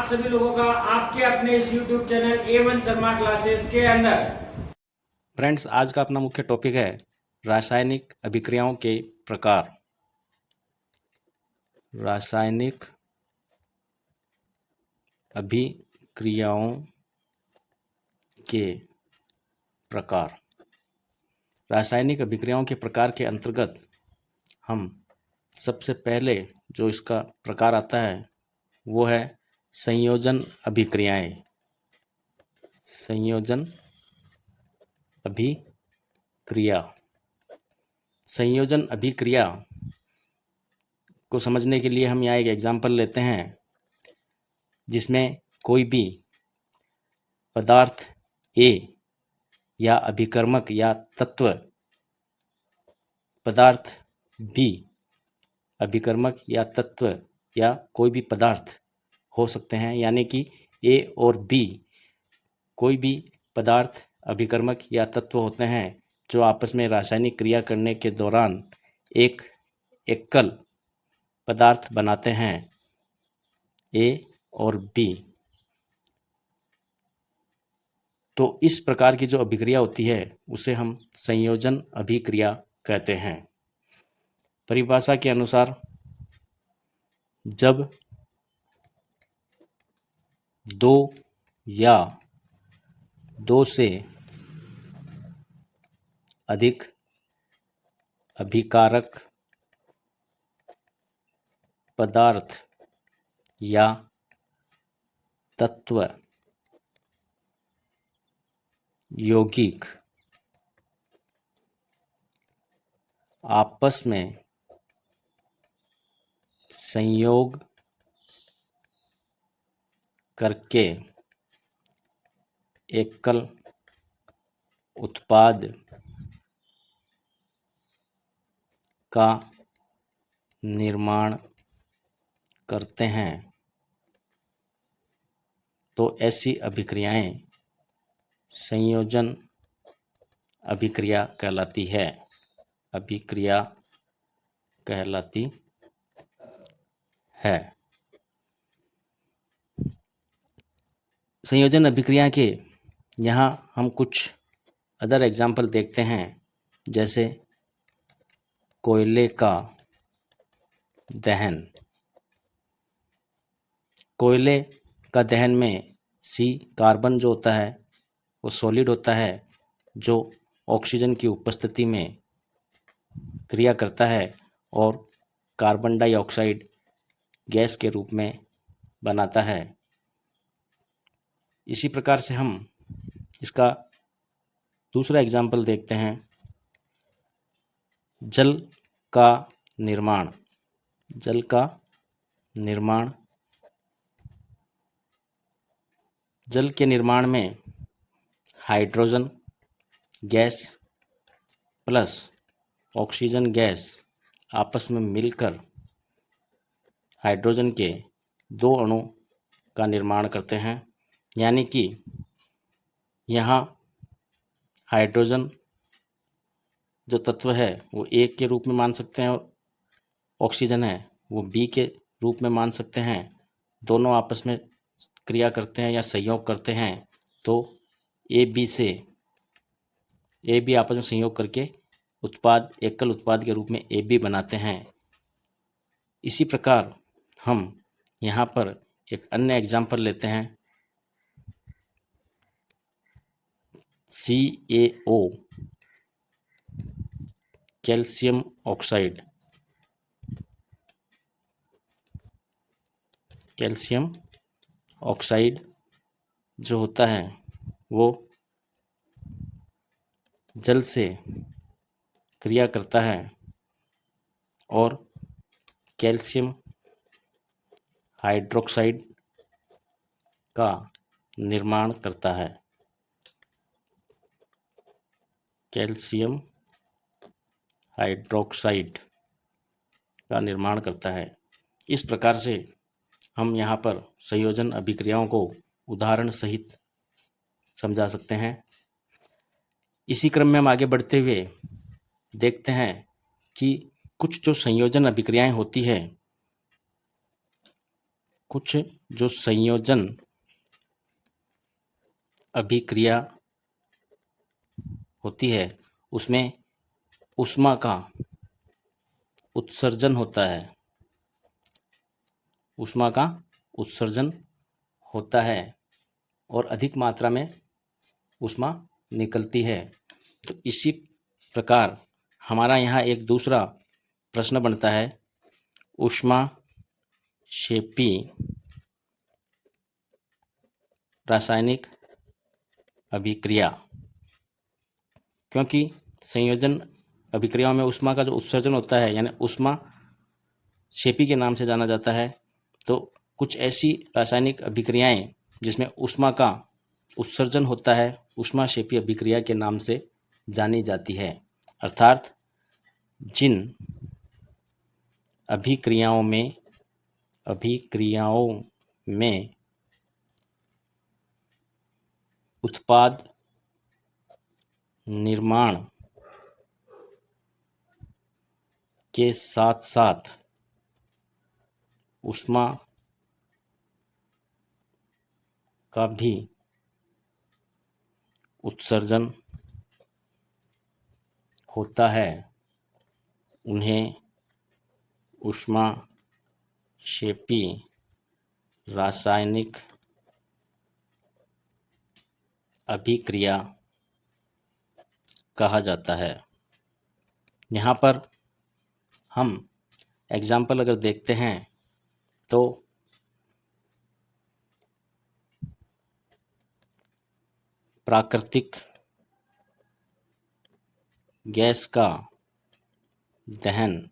आप सभी लोगों का आपके अपने इस YouTube channel A1 Sharma classes के अंदर। फ्रेंड्स, आज का अपना मुख्य टॉपिक है रासायनिक अभिक्रियाओं के प्रकार। रासायनिक अभिक्रियाओं के प्रकार। रासायनिक अभिक्रियाओं के प्रकार के अंतर्गत हम सबसे पहले जो इसका प्रकार आता है वो है संयोजन अभिक्रियाएं। संयोजन अभिक्रिया। संयोजन अभिक्रिया को समझने के लिए हम यहाँ एक एग्जाम्पल लेते हैं जिसमें कोई भी पदार्थ ए या अभिकर्मक या तत्व पदार्थ बी, अभिकर्मक या तत्व या कोई भी पदार्थ हो सकते हैं, यानी कि ए और बी कोई भी पदार्थ अभिकर्मक या तत्व होते हैं जो आपस में रासायनिक क्रिया करने के दौरान एक एकल पदार्थ बनाते हैं, ए और बी। तो इस प्रकार की जो अभिक्रिया होती है उसे हम संयोजन अभिक्रिया कहते हैं। परिभाषा के अनुसार जब दो या दो से अधिक अभिकारक पदार्थ या तत्व यौगिक आपस में संयोग करके एकल उत्पाद का निर्माण करते हैं तो ऐसी अभिक्रियाएं संयोजन अभिक्रिया कहलाती है। अभिक्रिया कहलाती है। संयोजन अभिक्रिया के यहाँ हम कुछ अदर एग्जाम्पल देखते हैं, जैसे कोयले का दहन। कोयले का दहन में सी कार्बन जो होता है वो सॉलिड होता है जो ऑक्सीजन की उपस्थिति में क्रिया करता है और कार्बन डाइऑक्साइड गैस के रूप में बनाता है। इसी प्रकार से हम इसका दूसरा एग्जाम्पल देखते हैं, जल का निर्माण। जल का निर्माण। जल के निर्माण में hydrogen gas plus oxygen gas आपस में मिलकर हाइड्रोजन के दो अणु का निर्माण करते हैं, यानी कि यहाँ हाइड्रोजन जो तत्व है वो ए के रूप में मान सकते हैं और ऑक्सीजन है वो बी के रूप में मान सकते हैं। दोनों आपस में क्रिया करते हैं या संयोग करते हैं तो ए बी आपस में संयोग करके उत्पाद एकल उत्पाद के रूप में ए बी बनाते हैं। इसी प्रकार हम यहाँ पर एक अन्य एग्जाम्पल लेते हैं, CaO calcium oxide. Calcium oxide जो होता है वो जल से क्रिया करता है और कैल्शियम हाइड्रोक्साइड का निर्माण करता है। कैल्शियम हाइड्रोक्साइड का निर्माण करता है। इस प्रकार से हम यहाँ पर संयोजन अभिक्रियाओं को उदाहरण सहित समझा सकते हैं। इसी क्रम में हम आगे बढ़ते हुए देखते हैं कि कुछ जो संयोजन अभिक्रियाएं होती है, कुछ जो संयोजन अभिक्रिया होती है उसमें ऊष्मा का उत्सर्जन होता है, ऊष्मा का उत्सर्जन होता है और अधिक मात्रा में ऊष्मा निकलती है। तो इसी प्रकार हमारा यहाँ एक दूसरा प्रश्न बनता है, ऊष्माक्षेपी रासायनिक अभिक्रिया। क्योंकि संयोजन अभिक्रियाओं में ऊष्मा का जो उत्सर्जन होता है यानी ऊष्माक्षेपी के नाम से जाना जाता है, तो कुछ ऐसी रासायनिक अभिक्रियाएं जिसमें ऊष्मा का उत्सर्जन होता है ऊष्माक्षेपी अभिक्रिया के नाम से जानी जाती है। अर्थात जिन अभिक्रियाओं में उत्पाद निर्माण के साथ साथ ऊष्मा का भी उत्सर्जन होता है, उन्हें ऊष्माक्षेपी रासायनिक अभिक्रिया कहा जाता है। यहाँ पर हम एग्जाम्पल अगर देखते हैं तो प्राकृतिक गैस का दहन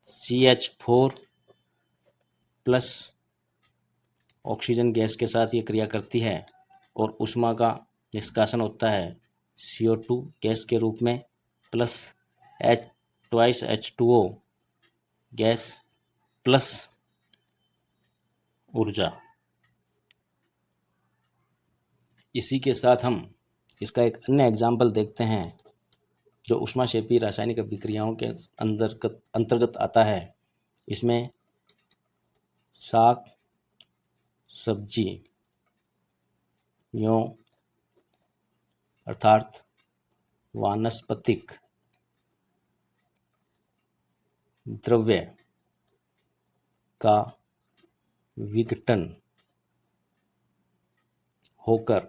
CH4 प्लस ऑक्सीजन गैस के साथ ये क्रिया करती है और ऊष्मा का निष्कासन होता है CO2 गैस के रूप में प्लस H2O गैस प्लस ऊर्जा। इसी के साथ हम इसका एक अन्य एग्जाम्पल देखते हैं जो ऊष्माक्षेपी रासायनिक अभिक्रियाओं के अंतर्गत आता है। इसमें साग सब्जियों अर्थात वानस्पतिक द्रव्य का विघटन होकर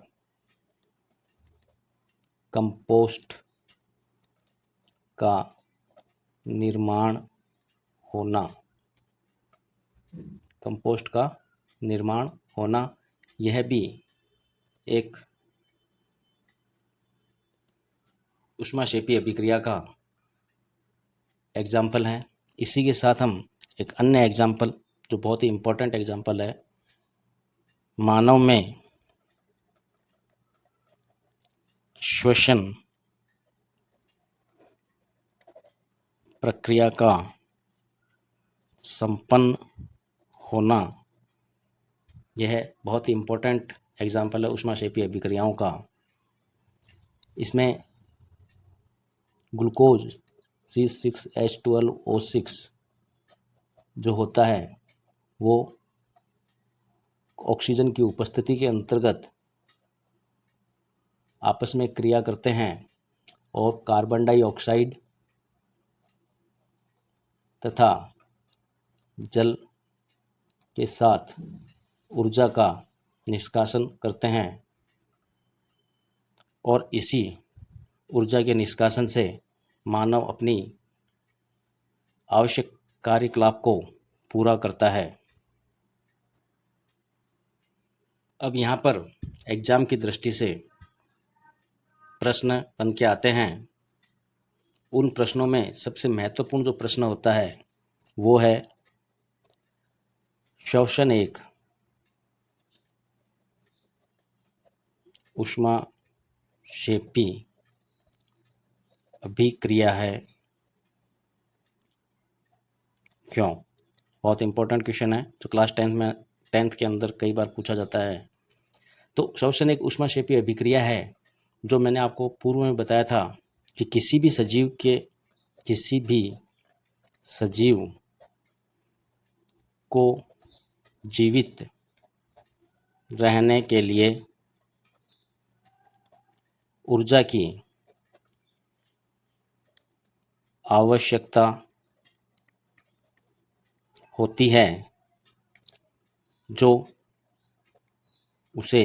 कंपोस्ट का निर्माण होना, कंपोस्ट का निर्माण होना यह भी एक ऊष्माक्षेपी अभिक्रिया का एग्जाम्पल है। इसी के साथ हम एक अन्य एग्जाम्पल जो बहुत ही इम्पोर्टेंट एग्जाम्पल है, मानव में श्वसन प्रक्रिया का संपन्न होना, यह बहुत ही इम्पोर्टेंट एग्जाम्पल है ऊष्माक्षेपी अभिक्रियाओं का। इसमें ग्लूकोज C6H12O6 जो होता है वो ऑक्सीजन की उपस्थिति के अंतर्गत आपस में क्रिया करते हैं और कार्बन डाइऑक्साइड तथा जल के साथ ऊर्जा का निष्कासन करते हैं और इसी ऊर्जा के निष्कासन से मानव अपनी आवश्यक कार्यकलाप को पूरा करता है। अब यहाँ पर एग्जाम की दृष्टि से प्रश्न बन के आते हैं। उन प्रश्नों में सबसे महत्वपूर्ण जो प्रश्न होता है वो है श्वसन एक ऊष्माक्षेपी अभिक्रिया है क्यों? बहुत इंपॉर्टेंट क्वेश्चन है जो क्लास 10th के अंदर कई बार पूछा जाता है। तो श्वसन एक ऊष्माक्षेपी अभिक्रिया है जो मैंने आपको पूर्व में बताया था कि किसी भी सजीव को जीवित रहने के लिए ऊर्जा की आवश्यकता होती है जो उसे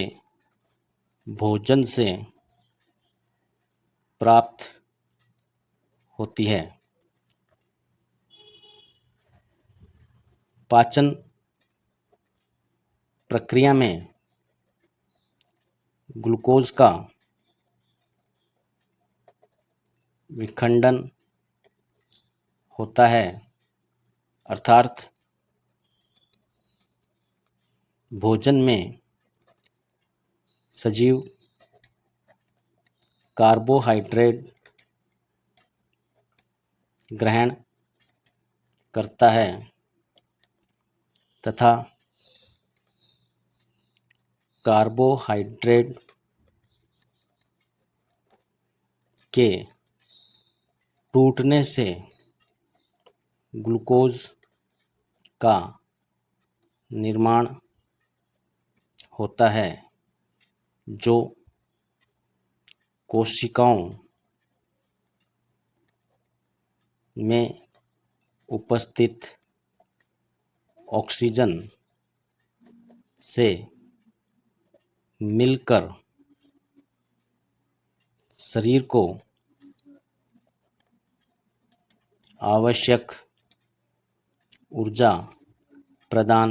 भोजन से प्राप्त होती है। पाचन प्रक्रिया में ग्लूकोज का विखंडन होता है, अर्थात भोजन में सजीव कार्बोहाइड्रेट ग्रहण करता है तथा कार्बोहाइड्रेट के टूटने से ग्लूकोज का निर्माण होता है जो कोशिकाओं में उपस्थित ऑक्सीजन से मिलकर शरीर को आवश्यक ऊर्जा प्रदान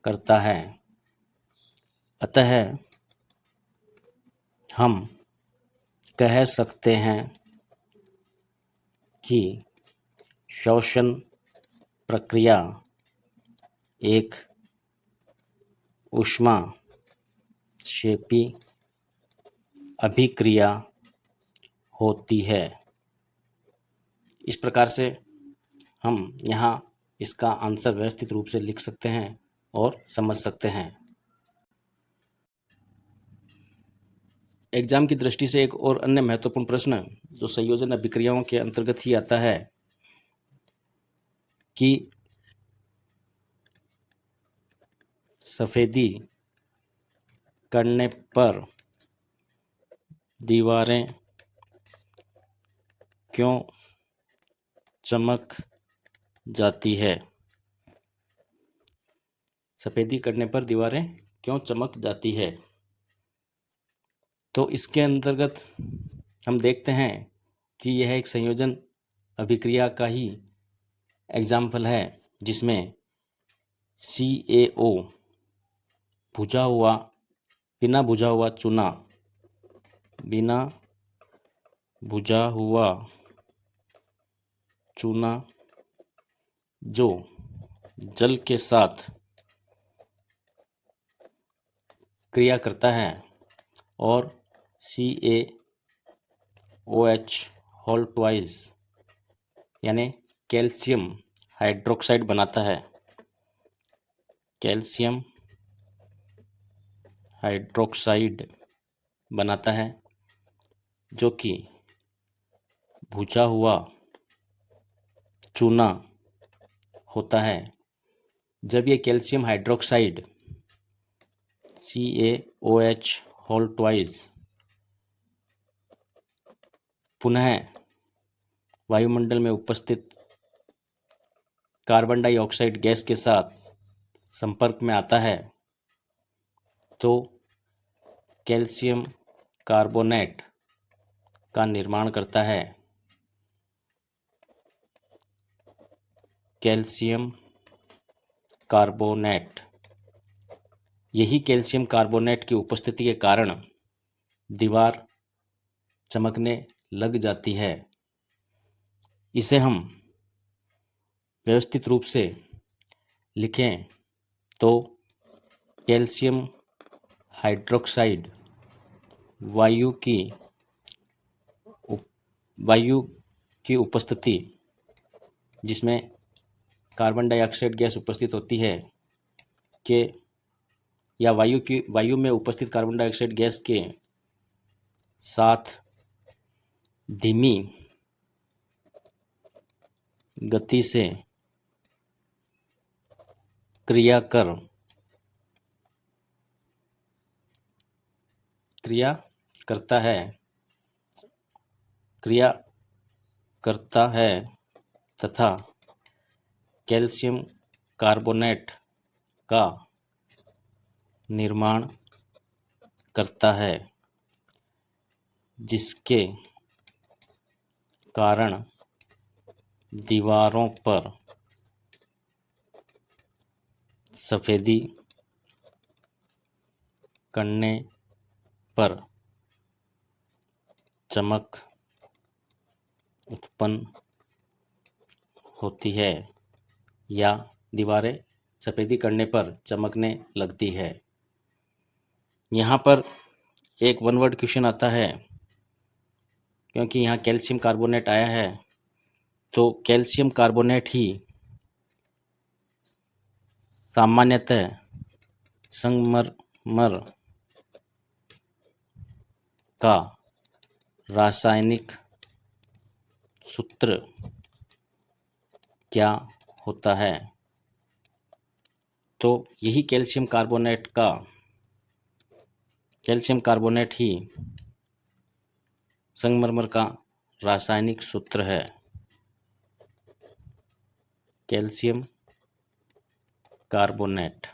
करता है। अतः हम कह सकते हैं कि श्वसन प्रक्रिया एक ऊष्माक्षेपी अभिक्रिया होती है। इस प्रकार से हम यहाँ इसका आंसर व्यवस्थित रूप से लिख सकते हैं और समझ सकते हैं। एग्जाम की दृष्टि से एक और अन्य महत्वपूर्ण प्रश्न जो संयोजन अभिक्रियाओं के अंतर्गत ही आता है कि सफेदी करने पर दीवारें क्यों चमक जाती है? सफेदी करने पर दीवारें क्यों चमक जाती है? तो इसके अंतर्गत हम देखते हैं कि यह एक संयोजन अभिक्रिया का ही एग्जाम्पल है जिसमें CaO बिना बुझा हुआ चूना जो जल के साथ क्रिया करता है और CaOH होल ट्वाइस यानी कैल्शियम हाइड्रोक्साइड बनाता है। कैल्शियम हाइड्रोक्साइड बनाता है जो कि भुजा हुआ चूना होता है। जब ये कैल्शियम हाइड्रोक्साइड CaOH होल ट्वाइस पुनः वायुमंडल में उपस्थित कार्बन डाइऑक्साइड गैस के साथ संपर्क में आता है तो कैल्शियम कार्बोनेट का निर्माण करता है। कैल्शियम कार्बोनेट, यही कैल्शियम कार्बोनेट की उपस्थिति के कारण दीवार चमकने लग जाती है। इसे हम व्यवस्थित रूप से लिखें तो कैल्शियम हाइड्रोक्साइड वायु की उपस्थिति जिसमें कार्बन डाइऑक्साइड गैस उपस्थित होती है के या वायु में उपस्थित कार्बन डाइऑक्साइड गैस के साथ धीमी गति से क्रिया करता है तथा कैल्शियम कार्बोनेट का निर्माण करता है, जिसके कारण दीवारों पर सफेदी करने पर चमक उत्पन्न होती है या दीवारें सफेदी करने पर चमकने लगती है। यहाँ पर एक वन वर्ड क्वेश्चन आता है, क्योंकि यहाँ कैल्शियम कार्बोनेट आया है तो कैल्शियम कार्बोनेट ही सामान्यतः संगमरमर का रासायनिक सूत्र क्या होता है? तो यही कैल्शियम कार्बोनेट ही संगमरमर का रासायनिक सूत्र है। Calcium carbonate.